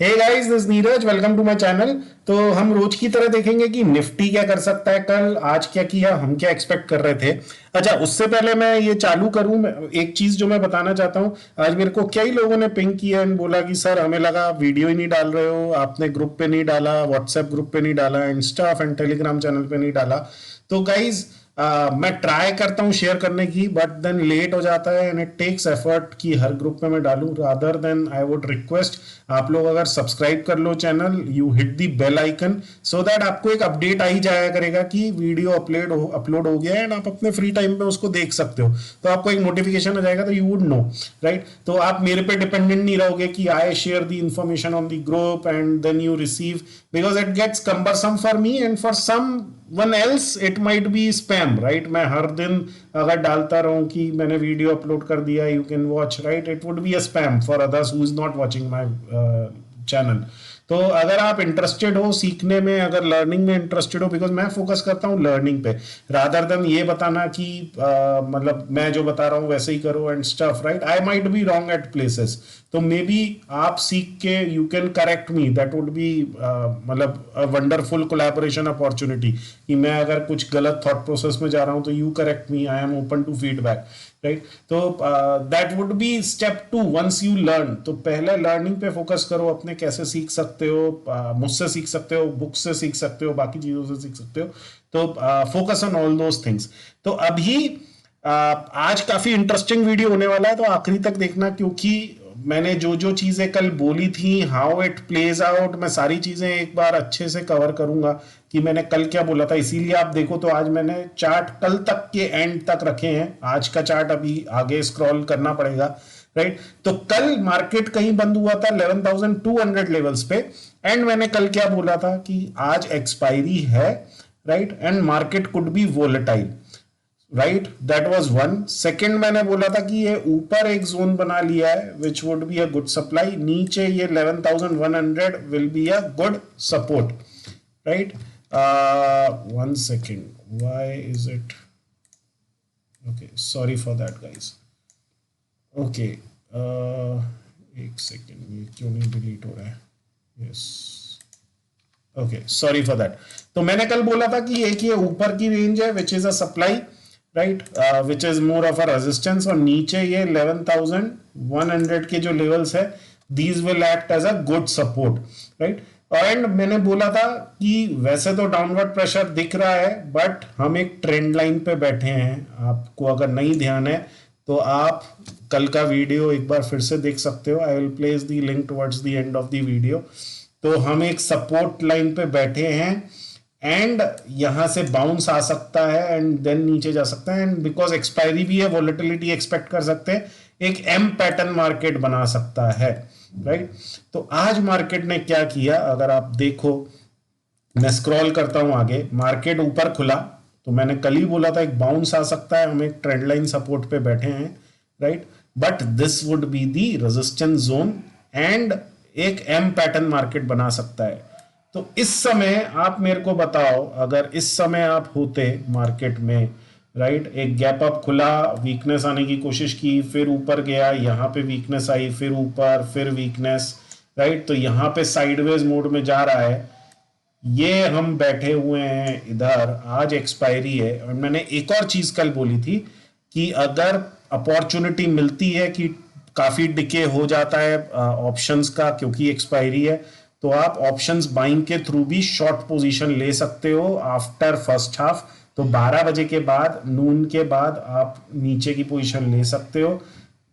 Hey guys, this Neeraj, welcome to my channel. तो हम रोज की तरह देखेंगे कि निफ्टी क्या कर सकता है कल, आज क्या किया, हम क्या एक्सपेक्ट कर रहे थे। अच्छा, उससे पहले मैं ये चालू करूं, एक चीज जो मैं बताना चाहता हूं। आज मेरे को कई लोगों ने पिंग किया एंड बोला कि सर हमें लगा वीडियो ही नहीं डाल रहे हो, आपने ग्रुप पे नहीं डाला, व्हाट्सएप ग्रुप पे नहीं डाला, इंस्टा एंड टेलीग्राम चैनल पे नहीं डाला। तो गाइज मैं ट्राई करता हूँ शेयर करने की, बट देन लेट हो जाता है एंड इट टेक्स एफर्ट कि हर ग्रुप में मैं डालूं। Rather than I would request आप लोग अगर सब्सक्राइब कर लो channel, you hit the bell icon, so that आपको एक अपडेट आ ही जाया करेगा कि वीडियो अपलोड हो गया है एंड आप अपने फ्री टाइम में उसको देख सकते हो। तो आपको एक नोटिफिकेशन आ जाएगा, तो यू वुड नो, राइट। तो आप मेरे पे डिपेंडेंट नहीं रहोगे कि I share the information on the group and then you receive, because it gets cumbersome for me and for someone else it might be spam, right. मैं हर दिन अगर डालता रहूं कि मैंने वीडियो अपलोड कर दिया, you can watch, right, it would be a spam for others who is not watching my channel. तो अगर आप इंटरेस्टेड हो सीखने में, अगर लर्निंग में इंटरेस्टेड हो, बिकॉज मैं फोकस करता हूँ लर्निंग पे, रादर देन ये बताना कि मतलब मैं जो बता रहा हूँ वैसे ही करो and stuff, right. I might be wrong at places, तो मे बी आप सीख के you can correct me, that would B मतलब वंडरफुल कोलैबोरेशन अपॉर्चुनिटी कि मैं अगर कुछ गलत थॉट प्रोसेस में जा रहा हूँ तो you correct me, I am open to feedback, right. तो that would be step two once you learn. तो पहले लर्निंग पे फोकस करो, अपने कैसे सीख सकते हो, मुझसे सीख सकते हो, बुक से सीख सकते हो, बाकी चीजों से सीख सकते हो। तो focus on all those things. तो अभी आज काफी इंटरेस्टिंग वीडियो होने वाला है, तो आखिरी तक देखना, क्योंकि मैंने जो जो चीजें कल बोली थी, हाउ इट प्लेज आउट, मैं सारी चीजें एक बार अच्छे से कवर करूंगा कि मैंने कल क्या बोला था। इसीलिए आप देखो तो आज मैंने चार्ट कल तक के एंड तक रखे हैं, आज का चार्ट अभी आगे स्क्रॉल करना पड़ेगा, राइट। तो कल मार्केट कहीं बंद हुआ था 11,200 लेवल्स पे, एंड मैंने कल क्या बोला था कि आज एक्सपायरी है, right, and market could be volatile, right. That was one. Second, मैंने बोला था कि ये ऊपर एक जोन बना लिया है which would be a good supply, नीचे ये 11,100 will be a good support, right. One second, why is it, okay, sorry for that guys. Okay, एक सेकेंड, ये क्यों नहीं डिलीट हो रहा है, yes, okay, sorry for that. तो मैंने कल बोला था कि एक ये ऊपर की रेंज है which is a supply, right, which is more of a resistance, और नीचे ये 11,100 के जो लेवल्स है, these will act as a good support, right. And मैंने बोला था कि वैसे तो डाउनवर्ड प्रेशर दिख रहा है, बट हम एक ट्रेंड लाइन पे बैठे हैं। आपको अगर नहीं ध्यान है तो आप कल का वीडियो एक बार फिर से देख सकते हो, I will place the link towards the end of the video. तो हम एक सपोर्ट लाइन पे बैठे हैं एंड यहां से बाउंस आ सकता है एंड देन नीचे जा सकता है, एंड बिकॉज एक्सपायरी भी है, वोलेटिलिटी एक्सपेक्ट कर सकते हैं, एक एम पैटर्न मार्केट बना सकता है, राइट। तो आज मार्केट ने क्या किया, अगर आप देखो, मैं स्क्रॉल करता हूं आगे, मार्केट ऊपर खुला, तो मैंने कल ही बोला था एक बाउंस आ सकता है, हम एक ट्रेंड लाइन सपोर्ट पे बैठे हैं, right, but this would be the resistance zone and एक एम पैटर्न मार्केट बना सकता है। तो इस समय आप मेरे को बताओ, अगर इस समय आप होते मार्केट में, राइट, एक गैप अप खुला, वीकनेस आने की कोशिश की, फिर ऊपर गया, यहाँ पे वीकनेस आई, फिर ऊपर, फिर वीकनेस, राइट, तो यहाँ पे साइडवेज मोड में जा रहा है, ये हम बैठे हुए हैं इधर, आज एक्सपायरी है। और मैंने एक और चीज कल बोली थी कि अगर अपॉर्चुनिटी मिलती है कि काफी डिके हो जाता है ऑप्शंस का क्योंकि एक्सपायरी है, तो आप ऑप्शंस बाइंग के थ्रू भी शॉर्ट पोजीशन ले सकते हो आफ्टर फर्स्ट हाफ। तो 12 बजे के बाद, नून के बाद आप नीचे की पोजीशन ले सकते हो।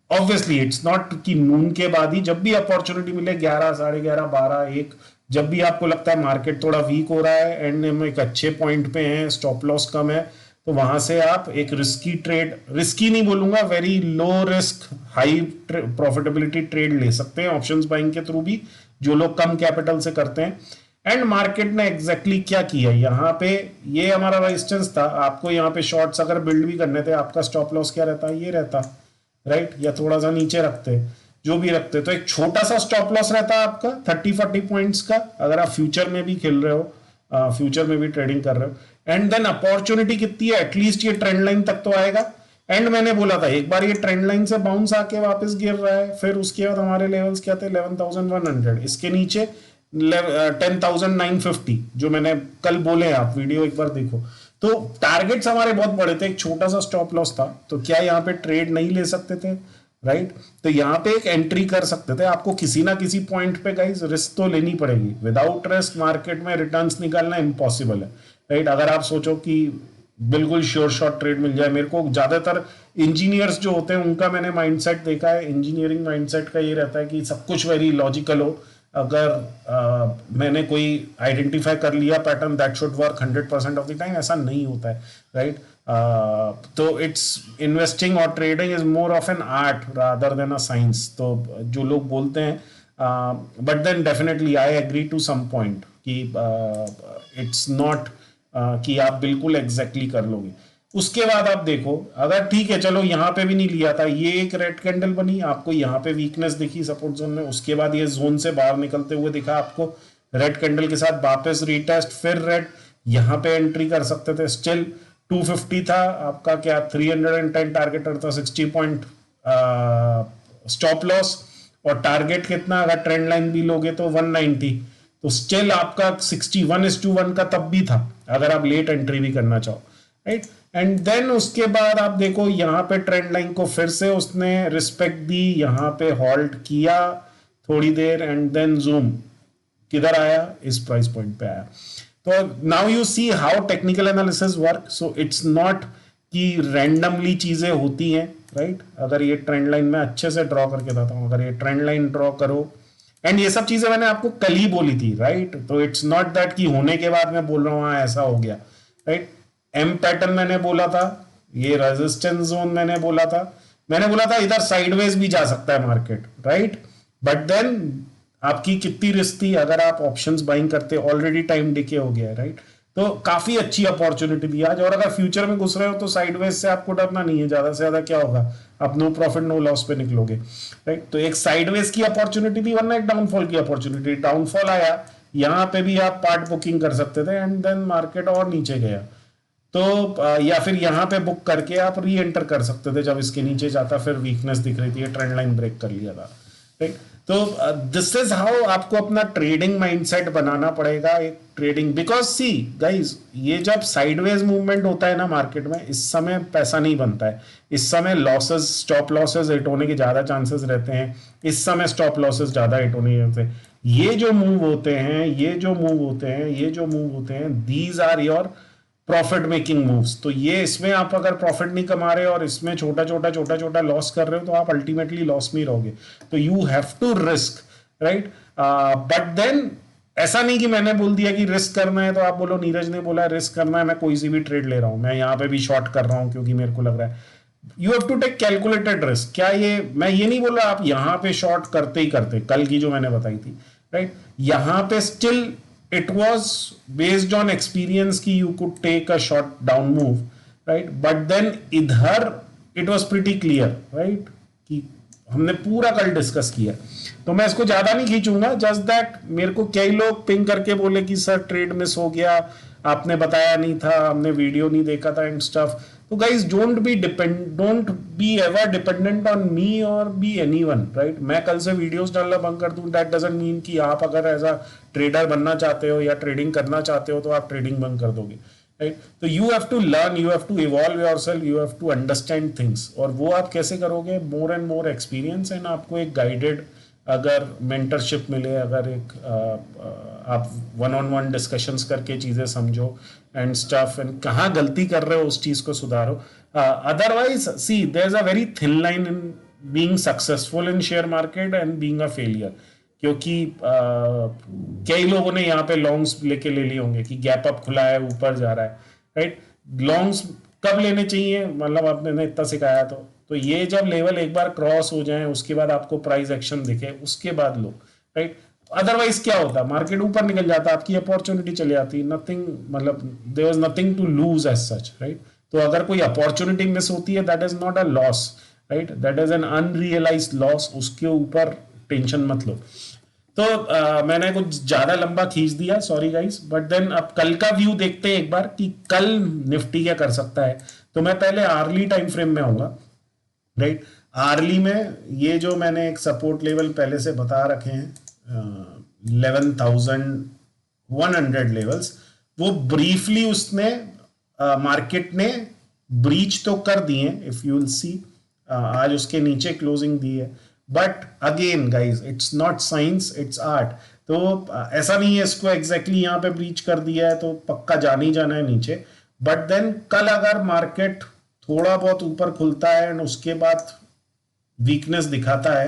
ऑब्वियसली इट्स नॉट कि नून के बाद ही, जब भी अपॉर्चुनिटी मिले, 11, 11:30, 12, 1, जब भी आपको लगता है मार्केट थोड़ा वीक हो रहा है एंड हम एक अच्छे पॉइंट पे हैं, स्टॉप लॉस कम है, तो वहां से आप एक रिस्की ट्रेड, रिस्की नहीं बोलूंगा, very low risk high profitability trade ले सकते हैं ऑप्शंस बाइंग के थ्रू भी, जो लोग कम कैपिटल से करते हैं। एंड मार्केट ने एग्जैक्टली क्या किया, यहाँ पे ये हमारा रेजिस्टेंस था, आपको यहाँ पे शॉर्ट्स अगर बिल्ड भी करने थे, आपका स्टॉप लॉस क्या रहता, ये रहता, राइट, या थोड़ा सा नीचे रखते, जो भी रखते, तो एक छोटा सा स्टॉप लॉस रहता है आपका 30-40 पॉइंट्स का, अगर आप फ्यूचर में भी खेल रहे हो, फ्यूचर में भी ट्रेडिंग कर रहे हो। एंड देन अपॉर्चुनिटी कितनी है, एटलीस्ट ये ट्रेंड लाइन तक तो आएगा, एंड मैंने बोला था एक बार ये ट्रेंड लाइन से बाउंस आके वापस गिर रहा है, फिर उसके बाद हमारे लेवल्स क्या थे 11,100, इसके नीचे 10,950 जो मैंने कल बोले हैं, आप वीडियो एक बार देखो। तो टारगेट्स हमारे बहुत बड़े थे, एक छोटा सा स्टॉप लॉस था, तो क्या यहाँ पे ट्रेड नहीं ले सकते थे, राइट? तो यहाँ पे एक एंट्री कर सकते थे, आपको किसी ना किसी पॉइंट पे गाइस रिस्क तो लेनी पड़ेगी, विदाउट रिस्क मार्केट में रिटर्न्स निकालना इम्पॉसिबल है, राइट? अगर आप सोचो कि बिल्कुल श्योर शॉट ट्रेड मिल जाए, मेरे को ज्यादातर इंजीनियर्स जो होते हैं उनका मैंने माइंडसेट देखा है, इंजीनियरिंग माइंडसेट का ये रहता है कि सब कुछ वेरी लॉजिकल हो, अगर मैंने कोई आइडेंटिफाई कर लिया pattern that should work 100% of the time, ऐसा नहीं होता है, राइट? तो इट्स इन्वेस्टिंग और trading is more of an art rather than a science, तो जो लोग बोलते हैं, but then definitely I agree to some point कि इट्स नॉट कि आप बिल्कुल एग्जैक्टली कर लोगे। उसके बाद आप देखो, अगर ठीक है चलो यहाँ पे भी नहीं लिया था, ये एक रेड कैंडल बनी, आपको यहाँ पे वीकनेस दिखी सपोर्ट जोन में, उसके बाद ये जोन से बाहर निकलते हुए दिखा आपको रेड कैंडल के साथ, वापस रीटेस्ट, फिर रेड, यहाँ पे एंट्री कर सकते थे, स्टिल 250 था आपका, क्या 310 टारगेट था, 60 पॉइंट स्टॉप लॉस, और टारगेट कितना अगर ट्रेंड लाइन भी लोगे तो 190, तो स्टिल आपका 61:1 का तब भी था, अगर आप लेट एंट्री भी करना चाहो, राइट? एंड देन उसके बाद आप देखो यहाँ पे ट्रेंड लाइन को फिर से उसने रिस्पेक्ट दी, यहाँ पे हॉल्ट किया थोड़ी देर, एंड देन जूम किधर आया, इस प्राइस पॉइंट पे आया। तो now you see how technical analysis work, so it's not कि रैंडमली चीजें होती हैं, राइट? अगर ये ट्रेंड लाइन में अच्छे से ड्रॉ करके बताता हूँ, अगर ये ट्रेंड लाइन ड्रॉ करो, एंड ये सब चीजें मैंने आपको कल ही बोली थी, राइट? तो इट्स नॉट दैट कि होने के बाद मैं बोल रहा हूँ हाँ ऐसा हो गया, राइट? एम पैटर्न मैंने बोला था, ये रेजिस्टेंस जोन मैंने बोला था इधर साइडवेज भी जा सकता है मार्केट, राइट? बट देन आपकी कितनी रिस्क थी, अगर आप ऑप्शंस बाइंग करते, ऑलरेडी टाइम डिके हो गया है, राइट? तो काफी अच्छी अपॉर्चुनिटी दी आज, और अगर फ्यूचर में घुस रहे हो तो साइडवेज से आपको डरना नहीं है, ज्यादा से ज्यादा क्या होगा, आप नो प्रॉफिट नो लॉस पे निकलोगे, राइट? तो एक साइडवेज की अपॉर्चुनिटी थी, वरना एक डाउनफॉल की अपॉर्चुनिटी, डाउनफॉल आया यहाँ पे भी आप पार्ट बुकिंग कर सकते थे, एंड देन मार्केट और नीचे गया, तो या फिर यहाँ पे बुक करके आप री एंटर कर सकते थे जब इसके नीचे जाता, फिर वीकनेस दिख रही थी, ट्रेंड लाइन ब्रेक कर लिया था, राइट? तो दिस इज हाउ आपको अपना ट्रेडिंग माइंडसेट बनाना पड़ेगा, एक ट्रेडिंग, बिकॉज सी गाइज, ये जब साइडवेज मूवमेंट होता है ना मार्केट में, इस समय पैसा नहीं बनता है, इस समय लॉसेस, स्टॉप लॉसेस हिट होने के ज्यादा चांसेस रहते हैं, इस समय स्टॉप लॉसेस ज्यादा हिट होने रहते हैं, ये जो मूव होते हैं these are your profit making moves. तो ये इसमें आप अगर प्रॉफिट नहीं कमा रहे और इसमें छोटा छोटा लॉस कर रहे हो, तो आप अल्टीमेटली लॉस में रहोगे, तो you have to risk, right? But then ऐसा नहीं कि मैंने बोल दिया कि रिस्क करना है तो आप बोलो नीरज ने बोला रिस्क करना है, मैं कोई सी भी ट्रेड ले रहा हूं, मैं यहाँ पे भी शॉर्ट कर रहा हूं क्योंकि मेरे को लग रहा है, you have to take calculated risk. क्या ये, मैं ये नहीं बोल रहा आप यहाँ पे शॉर्ट करते ही करते, कल की जो मैंने बताई थी, राइट? यहाँ पे still it was based on experience कि you could take a short down move, right? But then इधर it was pretty clear, right? कि हमने पूरा कल डिस्कस किया, तो मैं इसको ज्यादा नहीं खींचूंगा, जस्ट दैट मेरे को कई लोग पिंग करके बोले कि सर ट्रेड मिस हो गया, आपने बताया नहीं था, हमने वीडियो नहीं देखा था एंड स्टफ। तो guys don't be ever dependent on me और बी एनीवन, राइट? मैं कल से वीडियोस डालना बंद कर दूं, दैट डजंट मीन कि आप अगर एज अ ट्रेडर बनना चाहते हो या ट्रेडिंग करना चाहते हो तो आप ट्रेडिंग बंद कर दोगे, राइट? तो you have to learn, you have to evolve yourself, you have to understand things, और वो आप कैसे करोगे? More and more experience, and आपको एक गाइडेड अगर मेंटरशिप मिले, अगर एक आप वन ऑन वन डिस्कशंस करके चीजें समझो एंड स्टफ, एंड कहाँ गलती कर रहे हो उस चीज को सुधारो। Otherwise see there is a very thin line in being successful in share market and being a failure, क्योंकि कई लोगों ने यहाँ पे लॉन्ग्स लेके ले लिए होंगे कि गैप अप खुला है, ऊपर जा रहा है, राइट? लॉन्ग्स कब लेने चाहिए, मतलब आपने इतना सिखाया, तो ये जब लेवल एक बार क्रॉस हो जाए, उसके बाद आपको प्राइस एक्शन दिखे, उसके बाद लो, राइट? अदरवाइज क्या होता, मार्केट ऊपर निकल जाता, आपकी अपॉर्चुनिटी चली आती, नथिंग, मतलब there was nothing to lose as such, right? तो अगर कोई अपॉर्चुनिटी मिस होती है, that is not a loss, right? That is an unrealised loss, उसके ऊपर टेंशन मत लो। तो मैंने कुछ ज्यादा लंबा खींच दिया, सॉरी गाइस, बट देन अब कल का व्यू देखते हैं एक बार कि कल निफ्टी क्या कर सकता है। तो मैं पहले आर्ली टाइम फ्रेम में आऊंगा, राइट। आर्ली में ये जो मैंने एक सपोर्ट लेवल पहले से बता रखे हैं 11,100 लेवल्स, वो ब्रीफली उसने मार्केट ने ब्रीच तो कर दिए, इफ यू विल सी आज उसके नीचे क्लोजिंग दी है, but again guys it's not science, it's art. तो ऐसा नहीं है इसको एग्जैक्टली यहाँ पे ब्रीच कर दिया है तो पक्का जान ही जाना है नीचे, बट देन कल अगर मार्केट थोड़ा बहुत ऊपर खुलता है एंड उसके बाद वीकनेस दिखाता है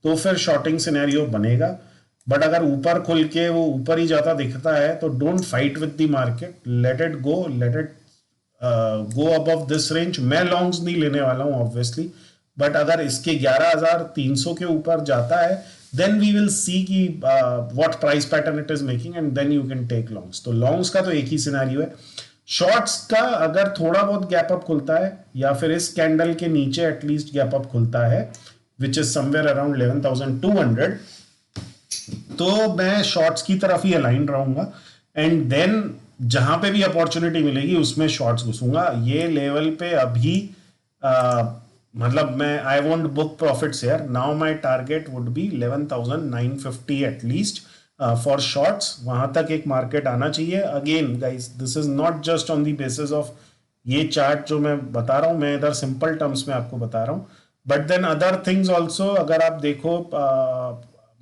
तो फिर शॉर्टिंग सिनेरियो बनेगा। बट अगर ऊपर खुल के वो ऊपर ही जाता दिखता है तो don't fight with the market, let it go, let it go above this range. मैं लॉन्ग्स नहीं लेने वाला हूं ऑब्वियसली, बट अगर इसके 11,300 के ऊपर जाता है देन वी विल सी कि what price pattern it is making and then you can take longs. तो लॉन्ग्स का तो एक ही सिनेरियो है। शॉर्ट्स का अगर थोड़ा बहुत गैप अप खुलता है या फिर इस कैंडल के नीचे एटलीस्ट गैप अप खुलता है विच इज समवेयर अराउंड 11,200, तो मैं शॉर्ट्स की तरफ ही अलाइन रहूंगा एंड देन जहां पे भी अपॉर्चुनिटी मिलेगी उसमें शॉर्ट्स घुसूंगा। ये लेवल पे अभी मतलब मैं I won't book profits here now, my target would be 11,950 at least for shorts. वहां तक एक मार्केट आना चाहिए। Again guys this is not just on the basis of ये चार्ट जो मैं बता रहा हूं, मैं इधर सिंपल टर्म्स में आपको बता रहा हूं, but then other things also अगर आप देखो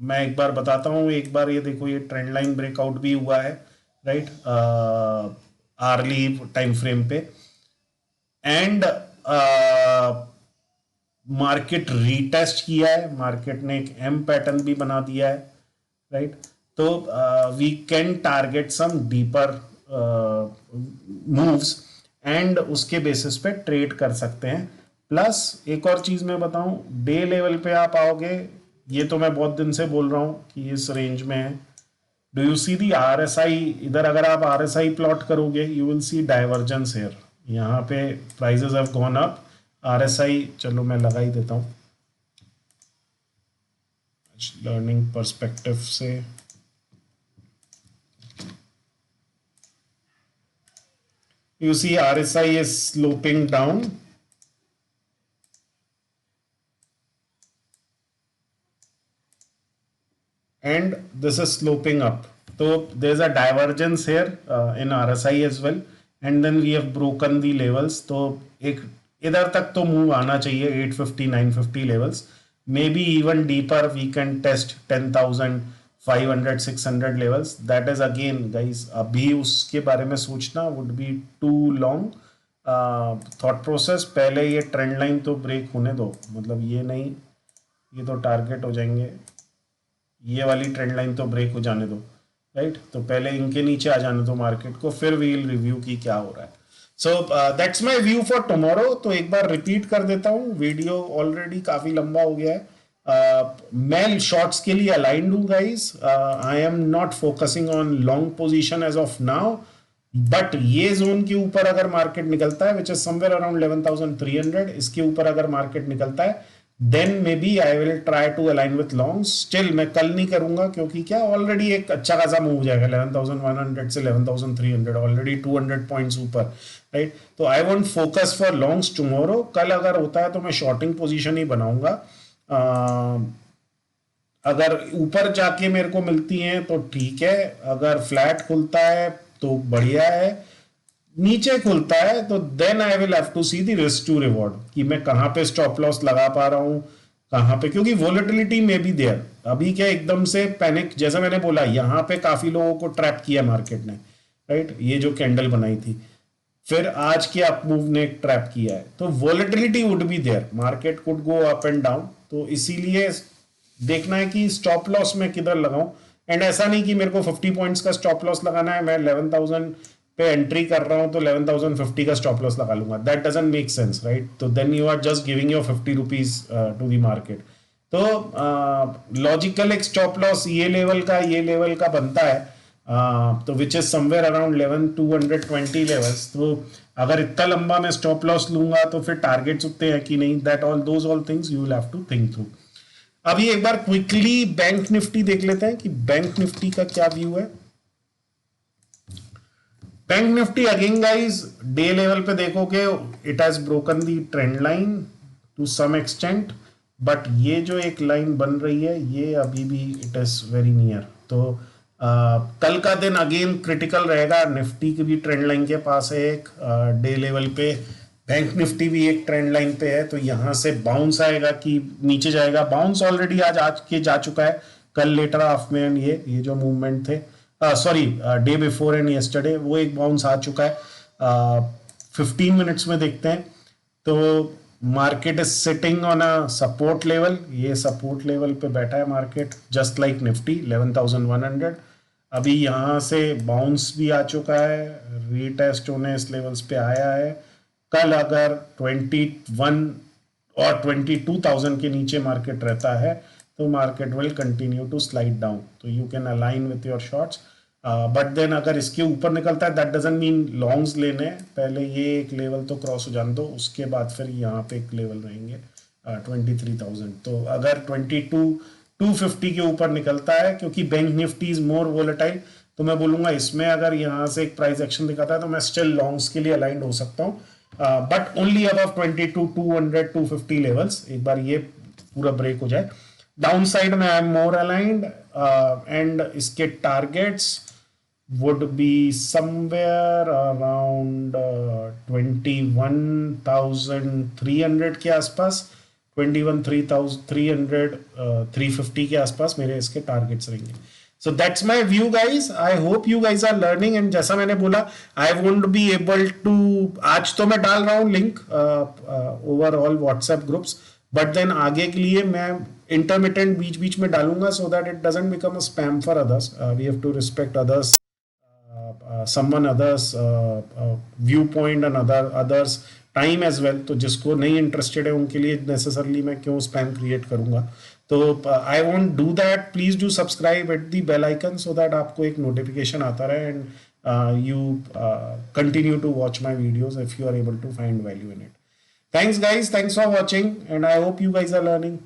मैं एक बार बताता हूँ। एक बार ये देखो, ये ट्रेंड लाइन ब्रेकआउट भी हुआ है, राइट, आर्ली टाइम फ्रेम पे, एंड मार्केट रीटेस्ट किया है, मार्केट ने एक एम पैटर्न भी बना दिया है, राइट। तो we can target some deeper moves and उसके बेसिस पे ट्रेड कर सकते हैं। प्लस एक और चीज मैं बताऊं, डे लेवल पे आप आओगे, ये तो मैं बहुत दिन से बोल रहा हूं कि इस रेंज में है। Do you see the RSI? इधर अगर आप RSI प्लॉट करोगे you will see divergence here, यहाँ पे prices have gone up. RSI चलो मैं लगा ही देता हूँ लर्निंग पर्सपेक्टिव से। You see RSI is sloping down and this is sloping up. So there's a divergence here in RSI as well, and then we have broken the levels. तो एक इधर तक तो मूव आना चाहिए 850 950 levels, may be even deeper we can test 10,500 600 levels. That is again guys अभी उसके बारे में सोचना would be too long thought process. पहले ये ट्रेंड लाइन तो ब्रेक होने दो, मतलब ये नहीं, ये तो टारगेट हो जाएंगे, ये वाली ट्रेंड लाइन तो ब्रेक हो जाने दो, राइट। तो पहले इनके नीचे आ जाने दो मार्केट को, फिर वी विल रिव्यू की क्या हो रहा है। सो that's my view for tomorrow. तो एक बार रिपीट कर देता हूँ, वीडियो ऑलरेडी काफी लंबा हो गया है। मैं शॉर्ट्स के लिए अलाइंड हूँ guys, I am not focusing on long position as of now, but ये जोन के ऊपर अगर मार्केट निकलता है विच इज समवेयर अराउंड 11,300, इसके ऊपर अगर मार्केट निकलता है then may be I will try to align with long. Still मैं कल नहीं करूंगा क्योंकि क्या ऑलरेडी एक अच्छा खासा मूव हो जाएगा 11,100 से 11,300, ऑलरेडी 200 पॉइंट्स ऊपर, राइट। तो I won't focus for longs tomorrow. कल अगर होता है तो मैं शॉर्टिंग पोजीशन ही बनाऊंगा। अगर ऊपर जाके मेरे को मिलती हैं तो ठीक है, अगर फ्लैट खुलता है तो बढ़िया है, नीचे खुलता है तो then I will have to see the risk to reward कि मैं कहां पे स्टॉप लॉस लगा पा रहा हूं कहां पे, क्योंकि वोलेटिलिटी में भी देयर अभी क्या एकदम से पैनिक, जैसा मैंने बोला यहां पे काफी लोगों को ट्रैप किया मार्केट ने, राइट। ये जो कैंडल बनाई थी, फिर आज के अप मूव ने ट्रैप किया है, तो volatility would be there, market could go up and down. तो इसीलिए देखना है कि स्टॉप लॉस में किधर लगाऊं, एंड ऐसा नहीं कि मेरे को 50 पॉइंट्स का स्टॉप लॉस लगाना है, मैं 11,000 पे एंट्री कर रहा हूं तो 11,050 का स्टॉप लॉस लगा लूंगा, that doesn't make sense, right. तो then you are just giving your 50 rupees to the market. तो लॉजिकल एक स्टॉप लॉस ये लेवल का बनता है, तो which is somewhere around 11,220 levels. तो अगर इतना लंबा मैं स्टॉप लॉस लूंगा तो फिर टारगेट्स उतने हैं कि नहीं, that all things you will have to think through. अभी एक बार क्विकली बैंक निफ्टी देख लेते हैं कि बैंक निफ्टी का क्या व्यू है। Bank Nifty again guys day level पे देखोगे it has broken the trend line to some extent, but ये जो एक लाइन बन रही है ये अभी भी इट इज वेरी नियर। तो कल का दिन अगेन क्रिटिकल रहेगा, निफ्टी की भी ट्रेंड लाइन के पास है एक डे लेवल पे, बैंक निफ्टी भी एक ट्रेंड लाइन पे है, तो यहाँ से बाउंस आएगा कि नीचे जाएगा। बाउंस ऑलरेडी आज के जा चुका है, कल लेटर हाफ में ये जो मूवमेंट थे sorry day before and yesterday वो एक बाउंस आ चुका है। 15 मिनट्स में देखते हैं तो market is sitting on a support level, ये सपोर्ट लेवल पे बैठा है मार्केट जस्ट लाइक निफ्टी 11,100। अभी यहाँ से बाउंस भी आ चुका है, रीटेस्ट होने इस लेवल्स पे आया है। कल अगर 21 और 22,000 के नीचे मार्केट रहता है तो market will continue to slide down, तो you can align with your shorts. But then अगर इसके ऊपर निकलता है दैट डजंट मीन लॉन्ग्स लेने, पहले ये एक लेवल तो क्रॉस हो जाने दो, उसके बाद फिर यहाँ पे एक लेवल रहेंगे 23,000। तो अगर 22,250 के ऊपर निकलता है, क्योंकि bank Nifty is more volatile, तो मैं बोलूंगा इसमें अगर यहाँ से एक प्राइस एक्शन दिखाता है तो मैं स्टिल लॉन्ग्स के लिए अलाइंड हो सकता हूँ, बट ओनली अबव 22,200 250 लेवल्स, एक बार ये पूरा ब्रेक हो जाए। डाउन साइड में I am more aligned and इसके targets would be somewhere around 21,300 के आसपास, 21,300 350 के आसपास मेरे इसके टारगेट्स रहेंगे। So that's my view guys, I hope you guys are learning, and जैसा मैंने बोला I won't be able to, आज तो मैं डाल रहा हूँ link overall WhatsApp groups, but then आगे के लिए मैं इंटरमिटेंट बीच बीच में डालूंगा so that it doesn't become a spam for others, we have to respect others someone others viewpoint and others time as well, तो जिसको नहीं इंटरेस्टेड है उनके लिए नेसेसरली मैं क्यों स्पैम क्रिएट करूंगा। तो I won't do that, please do subscribe at the bell icon so that आपको एक नोटिफिकेशन आता रहे and you continue to watch my videos if you are able to find value in it. Thanks guys, thanks for watching and I hope you guys are learning.